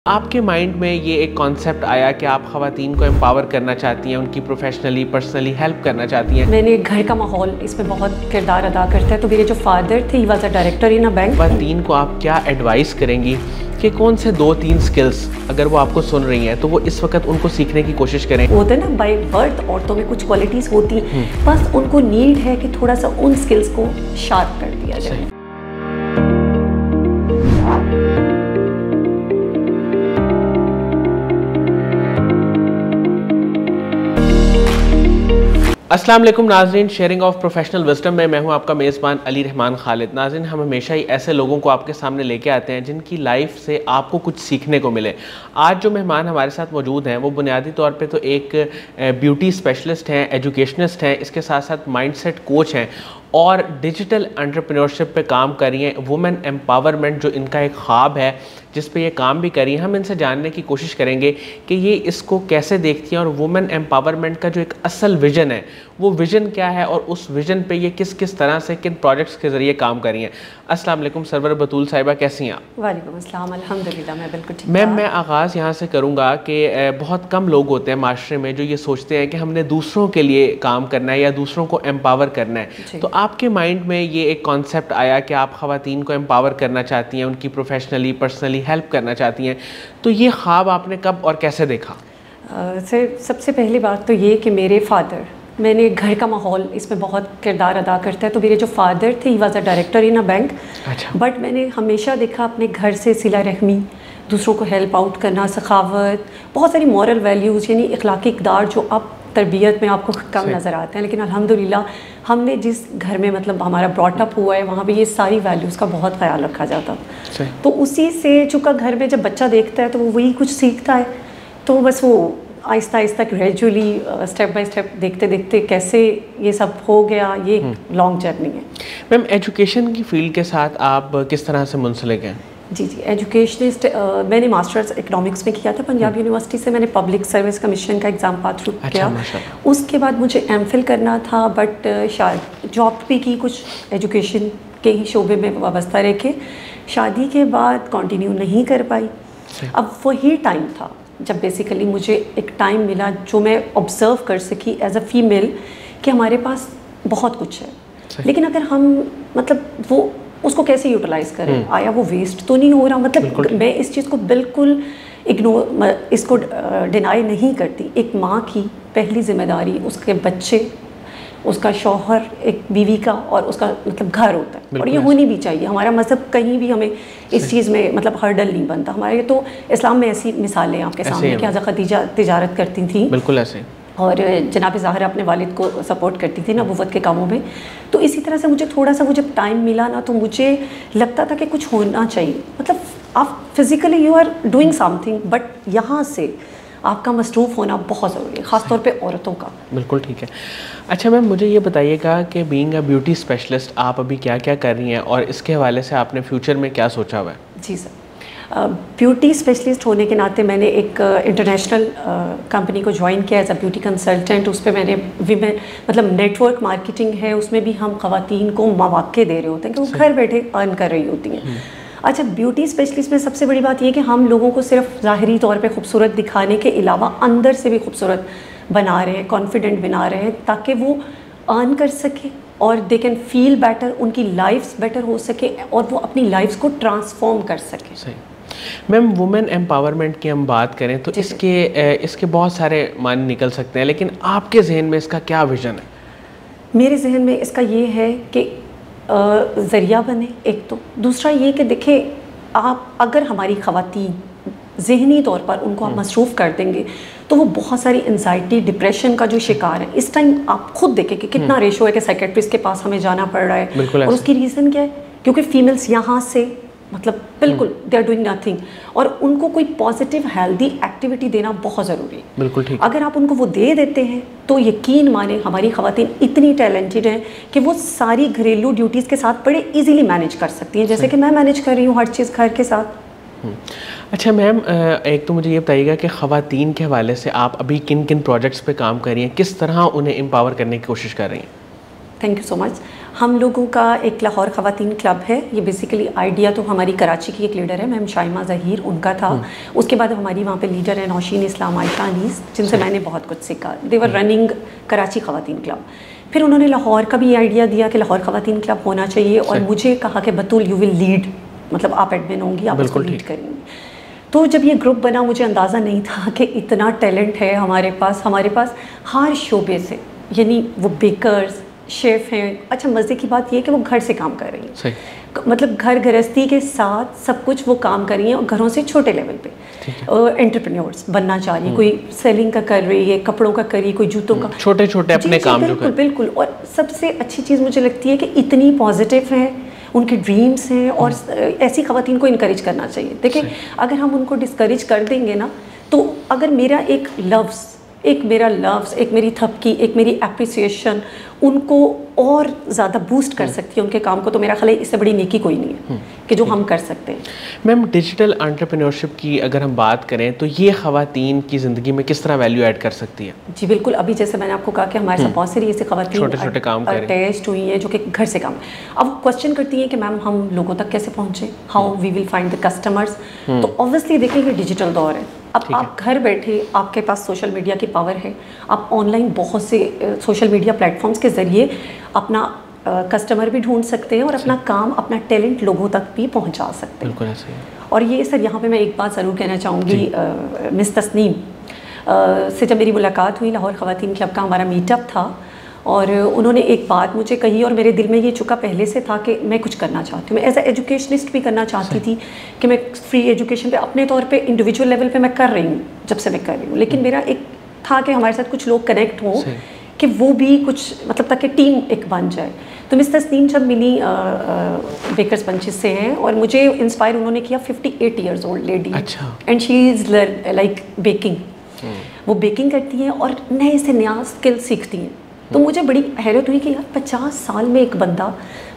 आपके माइंड में ये एक कॉन्सेप्ट आया कि आप ख़वातीन को एम्पावर करना चाहती हैं, उनकी प्रोफेशनली पर्सनली हेल्प करना चाहती हैं। मैंने घर का माहौल इसमें बहुत किरदार अदा करता है। तो मेरे जो फादर थे, he was a director in a bank. ख़वातीन को आप क्या एडवाइस करेंगी कि कौन से 2-3 स्किल्स अगर वो आपको सुन रही हैं तो वो इस वक्त उनको सीखने की कोशिश करें? होता है ना, बाय बर्थ औरतों में कुछ क्वालिटीज़ होती हैं, बस उनको नीड है कि थोड़ा सा उन स्किल्स को शार्प कर दिया जाए। अस्सलाम वालेकुम नाज़रीन, शेयरिंग ऑफ प्रोफेशनल विजडम में मैं हूं आपका मेज़बान अली रहमान खालिद। नाज़रीन, हम हमेशा ही ऐसे लोगों को आपके सामने लेके आते हैं जिनकी लाइफ से आपको कुछ सीखने को मिले। आज जो मेहमान हमारे साथ मौजूद हैं वो बुनियादी तौर पे तो एक ब्यूटी स्पेशलिस्ट हैं, एजुकेशनिस्ट हैं, इसके साथ साथ माइंडसेट कोच हैं और डिजिटल एंटरप्रेन्योरशिप पे काम कर रही हैं। वुमेन एम्पावरमेंट जो इनका एक ख्वाब है जिस पे ये काम भी कर रही हैं, हम इनसे जानने की कोशिश करेंगे कि ये इसको कैसे देखती हैं और वुमेन एम्पावरमेंट का जो एक असल विज़न है वो विज़न क्या है और उस विज़न पे ये किस किस तरह से किन प्रोजेक्ट्स के ज़रिए काम कर रही हैं। अस्सलाम वालेकुम सरवर बतूल साहिबा, कैसी हैं आप? वालेकुम अस्सलाम, अल्हम्दुलिल्लाह मैं बिल्कुल ठीक। मैम, मैं आगाज़ यहाँ से करूँगा कि बहुत कम लोग होते हैं माशरे में जो ये सोचते हैं कि हमने दूसरों के लिए काम करना है या दूसरों को एम्पावर करना है। तो आपके माइंड में ये एक कॉन्सेप्ट आया कि आप ख़वातीन को एम्पावर करना चाहती हैं, उनकी प्रोफेशनली पर्सनली हेल्प करना चाहती हैं, तो ये ख्वाब आपने कब और कैसे देखा? सर, सबसे पहली बात तो ये कि मेरे फादर, मैंने घर का माहौल इसमें बहुत किरदार अदा करता है। तो मेरे जो फादर थे, he was a director in a bank. अच्छा। बट मैंने हमेशा देखा अपने घर से सिला रहमी, दूसरों को हेल्प आउट करना, सखावत, बहुत सारी मॉरल वैल्यूज़ यानी अखलाकी इक़दार जो अब तरबियत में आपको कम नज़र आते हैं, लेकिन अल्हम्दुलिल्लाह हमने जिस घर में मतलब हमारा ब्रॉटअप हुआ है वहाँ पे ये सारी वैल्यूज़ का बहुत ख्याल रखा जाता। तो उसी से चूँकि घर में जब बच्चा देखता है तो वो वही कुछ सीखता है, तो बस वो Aahista Aahista gradually step by step देखते देखते कैसे ये सब हो गया, ये लॉन्ग जर्नी है। मैम, एजुकेशन की फील्ड के साथ आप किस तरह से मुंसलिक हैं? जी, एजुकेशनिस्ट। मैंने मास्टर्स इकोनॉमिक्स में किया था पंजाब यूनिवर्सिटी से। मैंने पब्लिक सर्विस कमीशन का एग्ज़ाम पास थ्रू किया। उसके बाद मुझे एमफिल करना था, बट शायद जॉब भी की कुछ एजुकेशन के ही शोबे में वाबस्ता रह के। शादी के बाद कंटिन्यू नहीं कर पाई। अब वही टाइम था जब बेसिकली मुझे एक टाइम मिला जो मैं ऑब्ज़र्व कर सकी एज अ फीमेल कि हमारे पास बहुत कुछ है, लेकिन अगर हम मतलब वो उसको कैसे यूटिलाइज़ करें, आया वो वेस्ट तो नहीं हो रहा। मतलब मैं इस चीज़ को बिल्कुल इग्नोर, इसको डिनाई नहीं करती। एक माँ की पहली जिम्मेदारी उसके बच्चे, उसका शौहर, एक बीवी का और उसका मतलब घर होता है, और ये होनी भी चाहिए। हमारा मज़हब कहीं भी हमें इस चीज़ में मतलब हर्डल नहीं बनता। हमारे तो इस्लाम में ऐसी मिसालें आपके सामने कि हज़रत खदीजा तिजारत करती थी, बिल्कुल ऐसे, और जनाब ज़हरा अपने वालिद को सपोर्ट करती थी नबूवत के कामों में। तो इसी तरह से मुझे थोड़ा सा वो जब टाइम मिला ना, तो मुझे लगता था कि कुछ होना चाहिए। मतलब आप physically you are doing something, but यहाँ से आपका मसरूफ़ होना बहुत ज़रूरी है, ख़ासतौर पे औरतों का। बिल्कुल ठीक है। अच्छा मैम, मुझे ये बताइएगा कि बीइंग अ ब्यूटी स्पेशलिस्ट आप अभी क्या क्या कर रही हैं और इसके हवाले से आपने फ्यूचर में क्या सोचा हुआ है? जी सर, ब्यूटी स्पेशलिस्ट होने के नाते मैंने एक इंटरनेशनल कंपनी को ज्वाइन किया एज अ ब्यूटी कंसल्टेंट। उस पर मैंने विमेन मतलब नेटवर्क मार्केटिंग है, उसमें भी हम ख़वातीन को मौक़े दे रहे होते हैं कि वो घर बैठे अर्न कर रही होती हैं। अच्छा, ब्यूटी स्पेशलिस्ट में सबसे बड़ी बात ये कि हम लोगों को सिर्फ ज़ाहिरी तौर पे खूबसूरत दिखाने के अलावा अंदर से भी खूबसूरत बना रहे हैं, कॉन्फिडेंट बना रहे हैं, ताकि वो अर्न कर सके और दे कैन फील बेटर, उनकी लाइफ्स बेटर हो सके और वो अपनी लाइफ्स को ट्रांसफॉर्म कर सके। सही। मैम, वुमेन एम्पावरमेंट की हम बात करें तो इसके बहुत सारे मायने निकल सकते हैं, लेकिन आपके जहन में इसका क्या विज़न है? मेरे जहन में इसका ये है कि ज़रिया बने एक तो, दूसरा ये कि देखें आप अगर हमारी ख़वातीन ज़हनी तौर पर उनको आप मसरूफ़ कर देंगे तो वो बहुत सारी एंजाइटी, डिप्रेशन का जो शिकार है। इस टाइम आप खुद देखें कि कितना रेशो है कि साइकेट्रिस्ट के पास हमें जाना पड़ रहा है, और उसकी रीज़न क्या है? क्योंकि फीमेल्स यहाँ से मतलब बिल्कुल दे आर डूइंग नथिंग, और उनको कोई पॉजिटिव हेल्दी एक्टिविटी देना बहुत ज़रूरी है। बिल्कुल ठीक। अगर आप उनको वो दे देते हैं तो यकीन माने हमारी ख़वातीन इतनी टैलेंटेड हैं कि वो सारी घरेलू ड्यूटीज़ के साथ बड़े इजीली मैनेज कर सकती हैं, जैसे कि मैं मैनेज कर रही हूँ हर चीज़ घर के साथ। अच्छा मैम, एक तो मुझे ये बताइएगा कि ख़वातीन के हवाले से आप अभी किन किन प्रोजेक्ट्स पे काम कर रही हैं, किस तरह उन्हें एम्पावर करने की कोशिश कर रही हैं? Thank you so much. हम लोगों का एक लाहौर ख़वातीन क्लब है। ये बेसिकली आइडिया तो हमारी कराची की एक लीडर है मैम शाइमा ज़हीर, उनका था। उसके बाद हमारी वहाँ पे लीडर है नौशीन इस्लाम आयशा अनीस, जिनसे मैंने बहुत कुछ सीखा। दे वर रनिंग कराची ख़वातीन क्लब। फिर उन्होंने लाहौर का भी आइडिया दिया कि लाहौर ख़वातीन क्लब होना चाहिए, और मुझे कहा कि बतूल यू विल लीड, मतलब आप एडमिन होंगी, आप इसको लीड करेंगी। तो जब ये ग्रुप बना मुझे अंदाज़ा नहीं था कि इतना टैलेंट है हमारे पास हर शोबे से, यानी वो बेकर्स, शेफ़ हैं। अच्छा, मज़े की बात ये है कि वो घर से काम कर रही हैं, मतलब घर गृहस्थी के साथ सब कुछ वो काम कर रही हैं, और घरों से छोटे लेवल पे एंटरप्रेन्योर्स बनना चाह रही है। कोई सेलिंग का कर रही है, कपड़ों का कर रही है, कोई जूतों का, छोटे छोटे अपने काम जो कर। बिल्कुल। और सबसे अच्छी चीज़ मुझे लगती है कि इतनी पॉजिटिव हैं, उनके ड्रीम्स हैं, और ऐसी ख़वातीन को इनकरेज करना चाहिए। देखिए, अगर हम उनको डिस्करेज कर देंगे ना, तो अगर मेरा एक लव्स, एक मेरी थपकी, एक मेरी एप्रिसिएशन उनको और ज़्यादा बूस्ट कर सकती है उनके काम को, तो मेरा ख्याल है इससे बड़ी नेकी कोई नहीं है कि जो हम कर सकते हैं। मैम, डिजिटल एंटरप्रेन्योरशिप की अगर हम बात करें तो ये ख़वातीन की ज़िंदगी में किस तरह वैल्यू ऐड कर सकती है? जी बिल्कुल। अभी जैसे मैंने आपको कहा कि हमारे साथ बहुत सारी ऐसी ख़वातीन छोटे काम अटैच्ड हुई हैं जो कि घर से काम। अब क्वेश्चन करती हैं कि मैम हम लोगों तक कैसे पहुँचे, how we will find the customers. तो ऑब्वियसली देखिए ये डिजिटल दौर है। अब आप घर बैठे, आपके पास सोशल मीडिया की पावर है, आप ऑनलाइन बहुत से सोशल मीडिया प्लेटफॉर्म्स के ज़रिए अपना कस्टमर भी ढूंढ सकते हैं, और अपना काम, अपना टैलेंट लोगों तक भी पहुंचा सकते हैं। बिल्कुल ऐसे ही। और ये सर, यहाँ पे मैं एक बात ज़रूर कहना चाहूँगी, मिस तस्नीम से जब मेरी मुलाकात हुई, लाहौर ख़वातीन क्लब का हमारा मीटअप था, और उन्होंने एक बात मुझे कही, और मेरे दिल में ये चुका पहले से था कि मैं कुछ करना चाहती हूँ। मैं एज ए एजुकेशनिस्ट भी करना चाहती थी कि मैं फ्री एजुकेशन पे अपने तौर पे इंडिविजुअल लेवल पे मैं कर रही हूँ, जब से मैं कर रही हूँ। लेकिन मेरा एक था कि हमारे साथ कुछ लोग कनेक्ट हों, कि वो भी कुछ, मतलब ताकि टीम एक बन जाए। तो मिस तस्नीम जब मिली, बेकर्स बंचेस से हैं, और मुझे इंस्पायर उन्होंने किया। 58 years old lady, and she is like baking. वो बेकिंग करती हैं और नए से नया स्किल सीखती हैं। तो मुझे बड़ी हैरत हुई कि यार 50 साल में एक बंदा,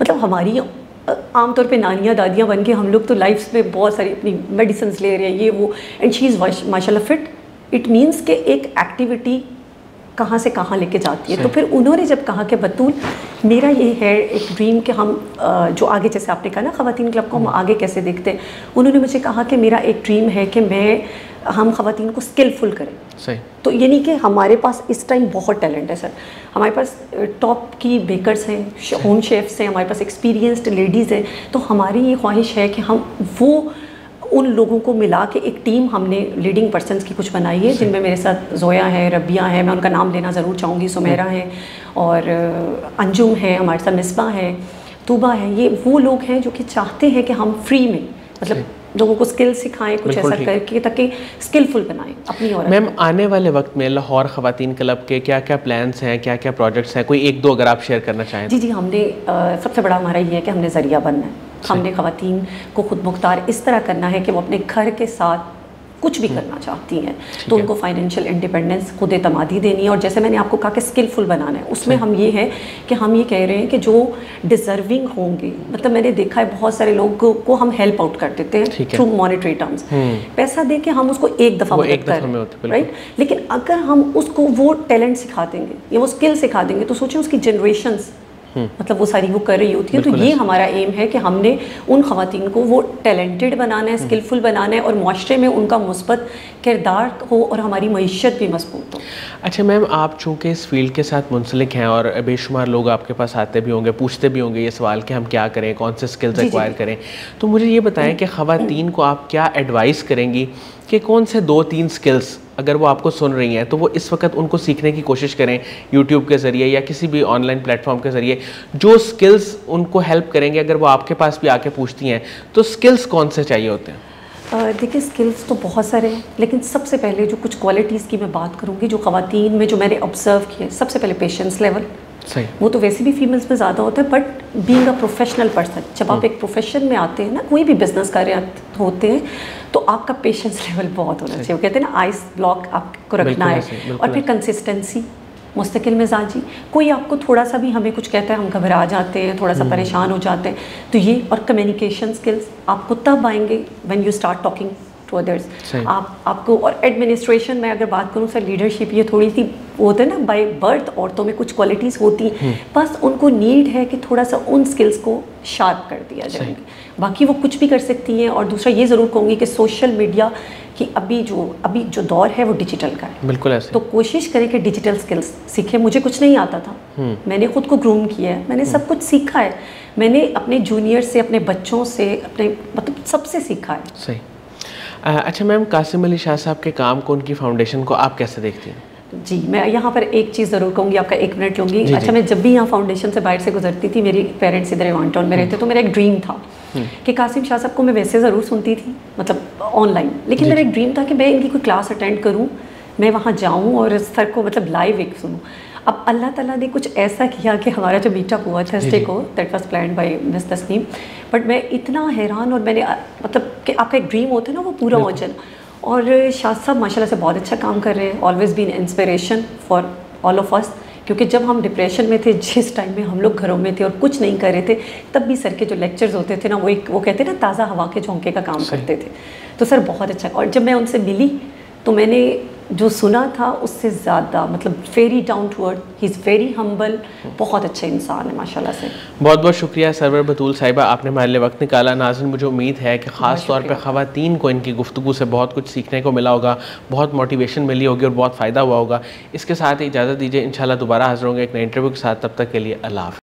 मतलब हमारी आमतौर पे नानियाँ दादियाँ बन के हम लोग तो लाइफ में बहुत सारी अपनी मेडिसिन ले रहे हैं, ये वो, एंड शी इज़ माशाल्लाह फिट। इट मीन्स के एक एक्टिविटी कहाँ से कहाँ लेके जाती है। तो फिर उन्होंने जब कहा कि बतूल, मेरा ये है एक ड्रीम कि हम जो आगे, जैसे आपने कहा ना ख़वातीन क्लब को हम आगे कैसे देखते हैं, उन्होंने मुझे कहा कि मेरा एक ड्रीम है कि हम ख़वातीन को स्किलफुल करें। सही। तो यानी कि हमारे पास इस टाइम बहुत टैलेंट है सर। हमारे पास टॉप की बेकर्स हैं, होम शेफ्स हैं, हमारे पास एक्सपीरियंस्ड लेडीज़ हैं। तो हमारी ये ख्वाहिश है कि हम वो उन लोगों को मिला के एक टीम, हमने लीडिंग पर्सनस की कुछ बनाई है, जिनमें मेरे साथ जोया है, रबिया है, मैं उनका नाम लेना ज़रूर चाहूँगी, सुमेरा है, और अंजुम है, हमारे साथ मिसबा है, तूबा है। ये वो लोग हैं जो कि चाहते हैं कि हम फ्री में, मतलब लोगों को स्किल सिखाएं, कुछ ऐसा करके, ताकि स्किलफुल बनाएं अपनी। और मैम, आने वाले वक्त में लाहौर ख़वातीन क्लब के क्या क्या प्लान्स हैं, क्या क्या प्रोजेक्ट्स हैं, कोई एक दो अगर आप शेयर करना चाहें? जी, हमने सबसे बड़ा हमारा ये है कि हमने ज़रिया बनना है। हमने ख़वातीन को खुद मुख्तार इस तरह करना है कि वो अपने घर के साथ कुछ भी करना चाहती हैं, तो उनको फाइनेंशियल इंडिपेंडेंस, खुद एतमादी देनी है। और जैसे मैंने आपको कहा कि स्किलफुल बनाना है, उसमें हम ये है कि हम ये कह रहे हैं कि जो डिज़र्विंग होंगे, मतलब मैंने देखा है बहुत सारे लोगों को हम हेल्प आउट कर देते हैं थ्रू मॉनेटरी टर्म्स, पैसा दे के हम उसको एक दफ़ा मदद कर रहे हैं, राइट। लेकिन अगर हम उसको वो टैलेंट सिखा देंगे या वो स्किल सिखा देंगे, तो सोचें उसकी जनरेशंस, मतलब वो सारी वो कर रही होती है। तो ये हमारा एम है कि हमने उन ख़वातीन को वो टैलेंटेड बनाना है, स्किलफुल बनाना है, और मुआशरे में उनका मुस्बत किरदार हो और हमारी मईशत भी मजबूत हो। अच्छा मैम, आप चूँकि इस फील्ड के साथ मुंसलिक हैं और बेशुमार लोग आपके पास आते भी होंगे, पूछते भी होंगे ये सवाल कि हम क्या करें, कौन से स्किल्स एक्वायर करें, तो मुझे ये बताएं कि ख़वातीन को आप क्या एडवाइस करेंगी कि कौन से 2-3 स्किल्स, अगर वो आपको सुन रही हैं तो वो इस वक्त उनको सीखने की कोशिश करें यूट्यूब के ज़रिए या किसी भी ऑनलाइन प्लेटफॉर्म के ज़रिए, जो स्किल्स उनको हेल्प करेंगे। अगर वो आपके पास भी आके पूछती हैं तो स्किल्स कौन से चाहिए होते हैं? देखिए, स्किल्स तो बहुत सारे हैं, लेकिन सबसे पहले जो कुछ क्वालिटीज़ की मैं बात करूँगी जो ख़वातीन में जो मैंने ऑब्ज़र्व किया, सबसे पहले पेशेंस लेवल। सही। वो तो वैसे भी फीमेल्स में ज़्यादा होता है, but being a professional person, जब आप एक प्रोफेशन में आते हैं ना, कोई भी बिजनेस कर रहे होते हैं, तो आपका पेशेंस लेवल बहुत होना चाहिए। वो कहते हैं ना, आइस ब्लॉक आपको रखना है, और फिर कंसिस्टेंसी, मुस्तकिल मिजाजी। कोई आपको थोड़ा सा भी हमें कुछ कहता है, हम घबरा जाते हैं, थोड़ा सा परेशान हो जाते हैं, तो ये, और कम्युनिकेशन स्किल्स आपको तब आएंगे when you start talking to others. आपको और एडमिनिस्ट्रेशन में अगर बात करूँ सर, लीडरशिप ये थोड़ी सी होता है ना, बाय बर्थ औरतों में कुछ क्वालिटीज़ होती हैं, बस उनको नीड है कि थोड़ा सा उन स्किल्स को शार्प कर दिया जाए, बाकी वो कुछ भी कर सकती हैं। और दूसरा ये ज़रूर कहूँगी कि सोशल मीडिया कि अभी जो दौर है वो डिजिटल का है, बिल्कुल ऐसे। तो कोशिश करें कि डिजिटल स्किल्स सीखें। मुझे कुछ नहीं आता था, मैंने खुद को ग्रूम किया है, मैंने सब कुछ सीखा है, मैंने अपने जूनियर से, अपने बच्चों से, अपने मतलब सबसे सीखा है। सही। अच्छा मैम, कासिम अली शाह साहब के काम को, उनकी फाउंडेशन को आप कैसे देखती हैं? जी, मैं यहाँ पर एक चीज़ ज़रूर कहूँगी, आपका 1 मिनट लूँगी। अच्छा, मैं जब भी यहाँ फाउंडेशन से बाहर से गुजरती थी, मेरी पेरेंट्स इधर वन टाउन में रहते, तो मेरा एक ड्रीम था कि कासिम शाह साहब को मैं वैसे ज़रूर सुनती थी, मतलब ऑनलाइन, लेकिन मेरा एक ड्रीम था कि मैं इनकी कोई क्लास अटेंड करूँ, मैं वहाँ जाऊँ और सर को मतलब लाइव एक सुनूँ। अब अल्लाह ताला ने कुछ ऐसा किया कि हमारा जो मीटअप हुआ थर्सडे को, that was planned by miss Tasneem, but मैं इतना हैरान, और मैंने मतलब कि आपका एक ड्रीम होता है ना, वो पूरा हो जाए। और शाह साहब माशाल्लाह से बहुत अच्छा काम कर रहे हैं, always been inspiration for all of us, क्योंकि जब हम डिप्रेशन में थे, जिस टाइम में हम लोग घरों में थे और कुछ नहीं कर रहे थे, तब भी सर के जो लेक्चर्स होते थे ना, वो कहते हैं ना, ताज़ा हवा के झोंके का काम करते थे। तो सर बहुत अच्छा, और जब मैं उनसे मिली तो मैंने जो सुना था उससे ज़्यादा, मतलब very down to earth, he is very humble, बहुत अच्छा इंसान है माशाल्लाह से। बहुत बहुत शुक्रिया सरवर बतूल साहिबा, आपने हमारे लिए वक्त निकाला। नाज़रीन, मुझे उम्मीद है कि ख़ास तौर पे ख़वातीन को इनकी गुफ्तगू से बहुत कुछ सीखने को मिला होगा, बहुत मोटिवेशन मिली होगी और बहुत फ़ायदा हुआ होगा। इसके साथ ही इजाज़त दीजिए, इंशाल्लाह दोबारा हाज़िर होंगे एक नए इंटरव्यू के साथ। तब तक के लिए अल्लाह हाफ़िज़।